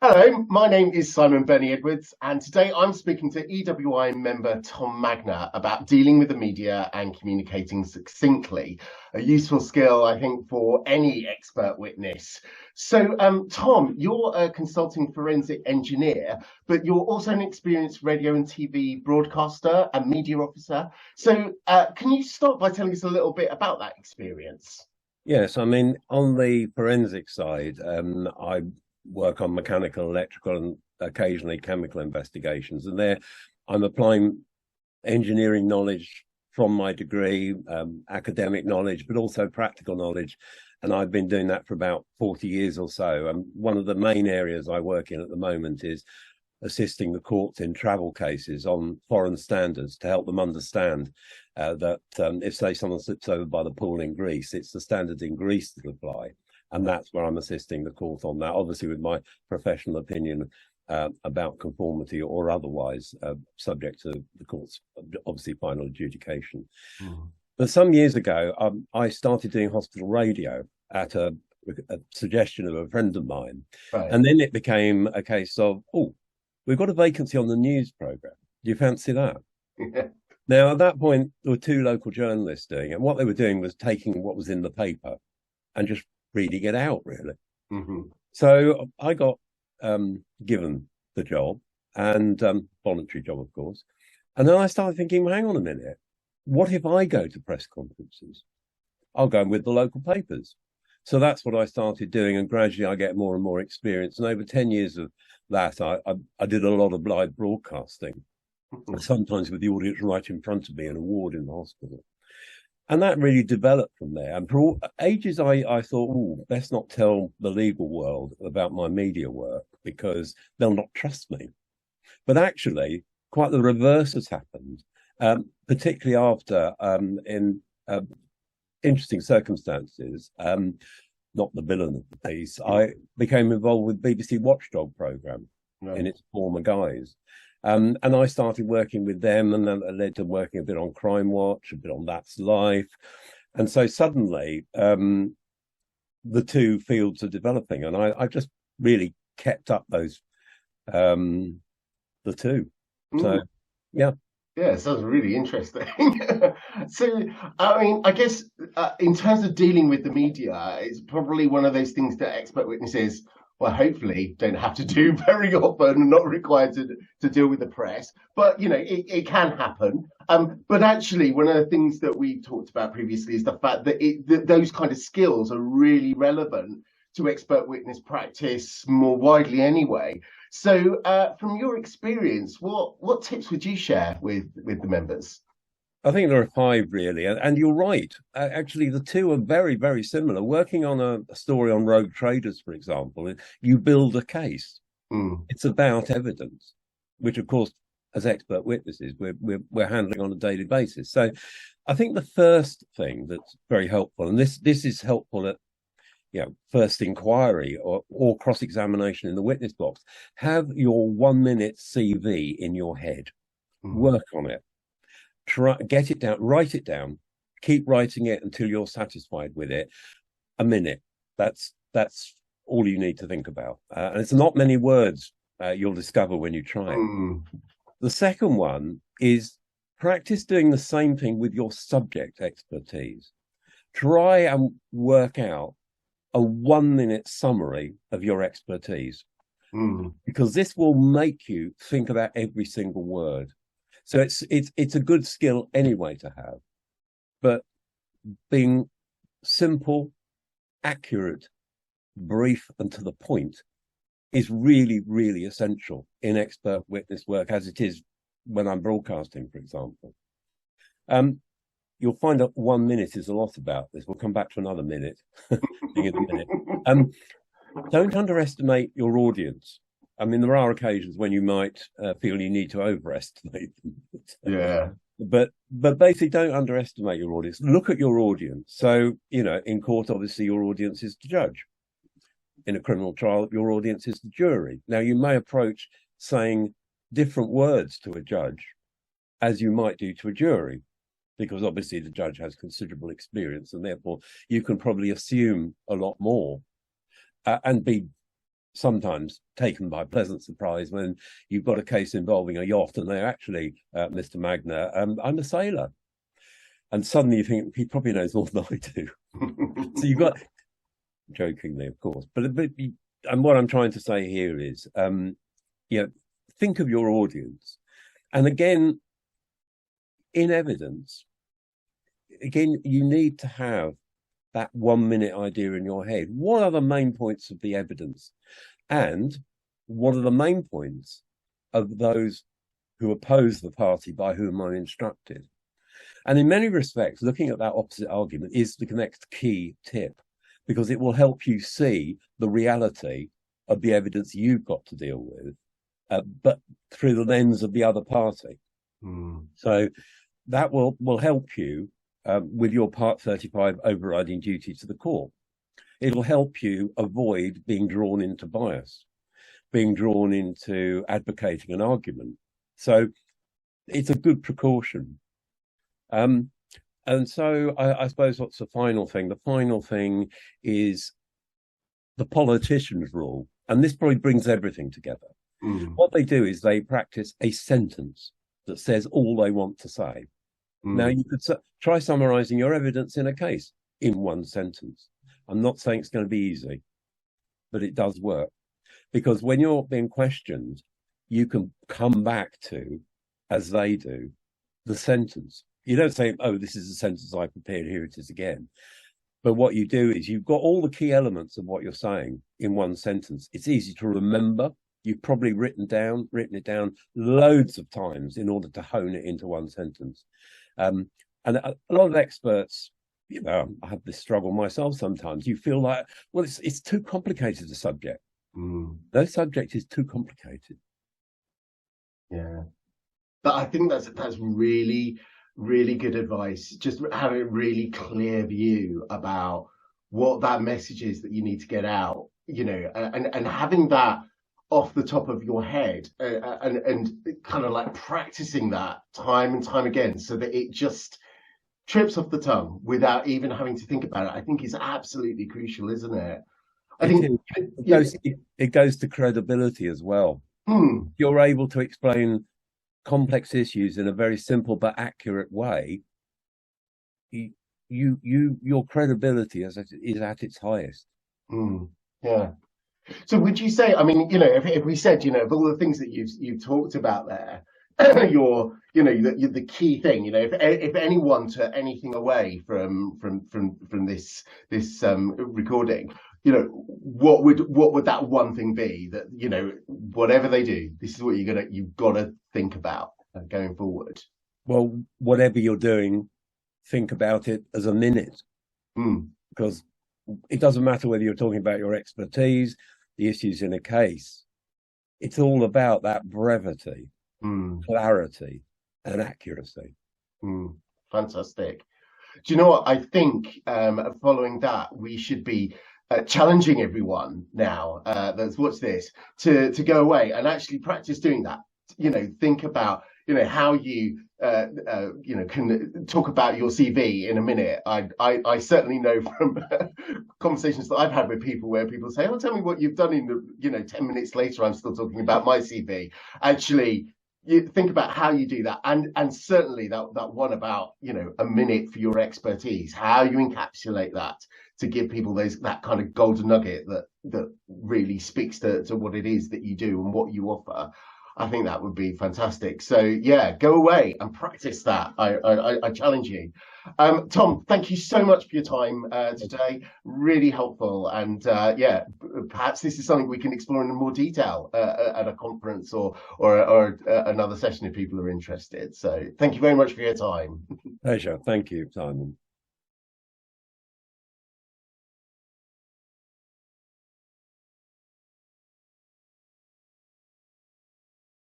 Hello, my name is Simon Berney-Edwards, and today I'm speaking to EWI member Tom Magner about dealing with the media and communicating succinctly, a useful skill, I think, for any expert witness. So, Tom, you're a consulting forensic engineer, but you're also an experienced radio and TV broadcaster and media officer. So, can you start by telling us a little bit about that experience? Yes, I mean, on the forensic side, I work on mechanical, electrical, and occasionally chemical investigations. And there, I'm applying engineering knowledge from my degree, academic knowledge, but also practical knowledge. And I've been doing that for about 40 years or so. And one of the main areas I work in at the moment is assisting the courts in travel cases on foreign standards to help them understand that if, say, someone slips over by the pool in Greece, it's the standards in Greece that apply. And that's where I'm assisting the court on that, obviously with my professional opinion about conformity or otherwise, subject to the court's, obviously, final adjudication. Mm. But some years ago, I started doing hospital radio at a suggestion of a friend of mine. Right. And then it became a case of, oh, we've got a vacancy on the news program. Do you fancy that? Now, at that point, there were two local journalists doing it. And what they were doing was taking what was in the paper and just reading it out, really. Mm-hmm. So I got given the job, and voluntary job, of course. And then I started thinking, well, hang on a minute. What if I go to press conferences? I'll go with the local papers. So that's what I started doing, and gradually I get more and more experience. And over 10 years of that, I did a lot of live broadcasting, sometimes with the audience right in front of me, an award in the hospital. And that really developed from there. And for ages, I thought, oh, let's not tell the legal world about my media work because they'll not trust me. But actually, quite the reverse has happened, particularly after, in interesting circumstances, not the villain of the piece, I became involved with BBC Watchdog programme in its former guise. And I started working with them, and then it led to working a bit on Crime Watch, a bit on That's Life. And so suddenly the two fields are developing, and I just really kept up those, the two. So, yeah. Yeah, sounds really interesting. So, I mean, I guess in terms of dealing with the media, it's probably one of those things that expert witnesses, well, hopefully don't have to do very often and not required to deal with the press. But, it can happen. But actually, one of the things that we talked about previously is the fact that those kind of skills are really relevant to expert witness practice more widely anyway. So, from your experience, what tips would you share with the members? I think there are five really, and you're right. Actually, the two are very, very similar. Working on a story on rogue traders, for example, you build a case. Mm. It's about evidence, which, of course, as expert witnesses, we're handling on a daily basis. So, I think the first thing that's very helpful, and this is helpful at first inquiry or cross-examination in the witness box, have your 1 minute CV in your head. Work on it. Get it down, write it down, keep writing it until you're satisfied with it. A minute. That's all you need to think about. And it's not many words you'll discover when you try it. The second one is practice doing the same thing with your subject expertise. Try and work out a 1 minute summary of your expertise, because this will make you think about every single word. So it's a good skill anyway to have, but being simple, accurate, brief, and to the point is really, really essential in expert witness work, as it is when I'm broadcasting, for example. You'll find that 1 minute is a lot about this. We'll come back to another minute in a minute. Don't underestimate your audience. I mean, there are occasions when you might feel you need to overestimate them. Yeah. But basically, don't underestimate your audience. Look at your audience. So, in court, obviously, your audience is the judge. In a criminal trial, your audience is the jury. Now, you may approach saying different words to a judge as you might do to a jury, because obviously the judge has considerable experience, and therefore you can probably assume a lot more and be sometimes taken by pleasant surprise when you've got a case involving a yacht and they're actually, Mr. Magner, I'm a sailor. And suddenly you think he probably knows more than I do. So you've got, jokingly, of course, but and what I'm trying to say here is, think of your audience. And again, in evidence, again, you need to have that 1 minute idea in your head. What are the main points of the evidence? And what are the main points of those who oppose the party by whom I'm instructed? And in many respects, looking at that opposite argument is the next key tip, because it will help you see the reality of the evidence you've got to deal with, but through the lens of the other party. So that will help you with your Part 35 overriding duty to the court. It'll help you avoid being drawn into bias, being drawn into advocating an argument. So it's a good precaution. And so I suppose what's the final thing? The final thing is the politician's rule. And this probably brings everything together. What they do is they practice a sentence that says all they want to say. Now, you could try summarizing your evidence in a case in one sentence. I'm not saying it's going to be easy, but it does work. Because when you're being questioned, you can come back to, as they do, the sentence. You don't say, oh, this is the sentence I prepared, here it is again. But what you do is you've got all the key elements of what you're saying in one sentence. It's easy to remember. You've probably written it down loads of times in order to hone it into one sentence. And a lot of experts, I have this struggle myself sometimes. You feel like, well, it's too complicated a subject. No subject is too complicated. Yeah. But I think that's really, really good advice. Just having a really clear view about what that message is that you need to get out, and having that off the top of your head, and kind of like practicing that time and time again so that it just trips off the tongue without even having to think about it, I think is absolutely crucial, isn't it? It goes to credibility as well. You're able to explain complex issues in a very simple but accurate way. Your credibility is at its highest. Yeah. So would you say, I mean, if we said, of all the things that you've talked about there, the key thing, if anyone took anything away from this recording, what would that one thing be that, whatever they do, this is what you've got to think about going forward? Well, whatever you're doing, think about it as a minute, because it doesn't matter whether you're talking about your expertise, the issues in a case. It's all about that brevity, clarity, and accuracy. Fantastic. Do you know what? I think following that, we should be challenging everyone now that's watched this to go away and actually practice doing that. Think about how you can talk about your CV in a minute. I certainly know from conversations that I've had with people where people say, "Oh, tell me what you've done in the 10 minutes later. I'm still talking about my CV." Actually, you think about how you do that, and certainly that one about a minute for your expertise, how you encapsulate that to give people that kind of golden nugget that really speaks to what it is that you do and what you offer. I think that would be fantastic. So yeah, go away and practice that. I challenge you. Tom, thank you so much for your time today. Really helpful. And perhaps this is something we can explore in more detail at a conference or another session if people are interested. So thank you very much for your time. Pleasure. Thank you, Simon.